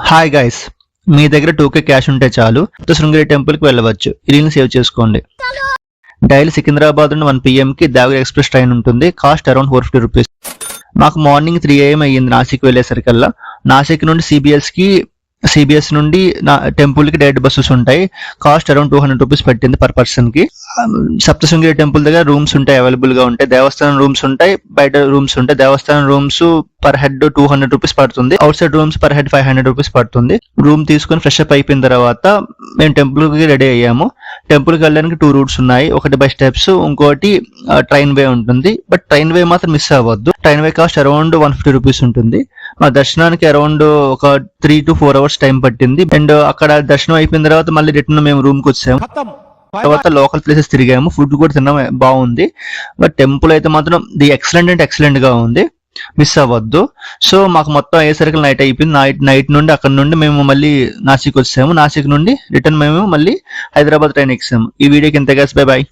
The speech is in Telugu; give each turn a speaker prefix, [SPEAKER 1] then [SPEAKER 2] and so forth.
[SPEAKER 1] హాయ్ గైస్, మీ దగ్గర 2K క్యాష్ ఉంటే చాలు శృంగేరి టెంపుల్కి వెళ్ళవచ్చు. ఈ రీల్ని సేవ్ చేసుకోండి. డైలీ సికింద్రాబాద్ నుండి 1 PM కి దావరి ఎక్స్ప్రెస్ ట్రైన్ ఉంటుంది. Cost around 450 rupees. మాకు మార్నింగ్ 3 AM అయ్యింది నాసిక్ వెళ్ళేసరికల్లా. నాసిక్ నుండి సిబిఎస్ నుండి టెంపుల్ కి డైరెక్ట్ బస్సెస్ ఉంటాయి. కాస్ట్ అరౌండ్ 200 రూపీస్ పెట్టింది పర్ పర్సన్ కి. సప్తశృంగేరి టెంపుల్ దగ్గర రూమ్స్ ఉంటాయి, అవైలబుల్ గా ఉంటాయి. దేవస్థానం రూమ్స్ ఉంటాయి, బయట రూమ్స్ ఉంటాయి. దేవస్థానం రూమ్స్ పర్ హెడ్ 200 రూపీస్ పడుతుంది. Out side rooms per head 500 rupees పడుతుంది. రూమ్ తీసుకుని ఫ్రెష్ అప్ అయిపోయిన తర్వాత మేము టెంపుల్ కి రెడీ అయ్యాము. టెంపుల్ కి వెళ్ళడానికి 2 రూట్స్ ఉన్నాయి. ఒకటి బై స్టెప్స్, ఇంకోటి ట్రైన్ వే ఉంటుంది. బట్ ట్రైన్ వే మాత్రం మిస్ అవ్వద్దు. ట్రైన్ వే కాస్ట్ అరౌండ్ 150 రూపీస్ ఉంటుంది. మా దర్శనానికి అరౌండ్ ఒక 3 to 4 hours టైం పట్టింది. అండ్ అక్కడ దర్శనం అయిపోయిన తర్వాత మళ్ళీ రిటర్న్ మేము రూమ్ కి వచ్చాము. తర్వాత లోకల్ ప్లేసెస్ తిరిగాము, ఫుడ్ కూడా తిన్నాం, బాగుంది. బట్ టెంపుల్ అయితే మాత్రం ఎక్సలెంట్ అంటే ఎక్సలెంట్ గా ఉంది, మిస్ అవ్వద్దు. సో మాకు మొత్తం అయ్యేసరికి నైట్ అయిపోయింది. నైట్ నుండి అక్కడ నుండి మేము మళ్ళీ నాసిక్ వచ్చాము. నాసిక్ నుండి రిటర్న్ మేము మళ్ళీ హైదరాబాద్ ట్రైన్ ఎక్కాము. ఈ వీడియోకి ఇంత గైస్, బై బాయ్.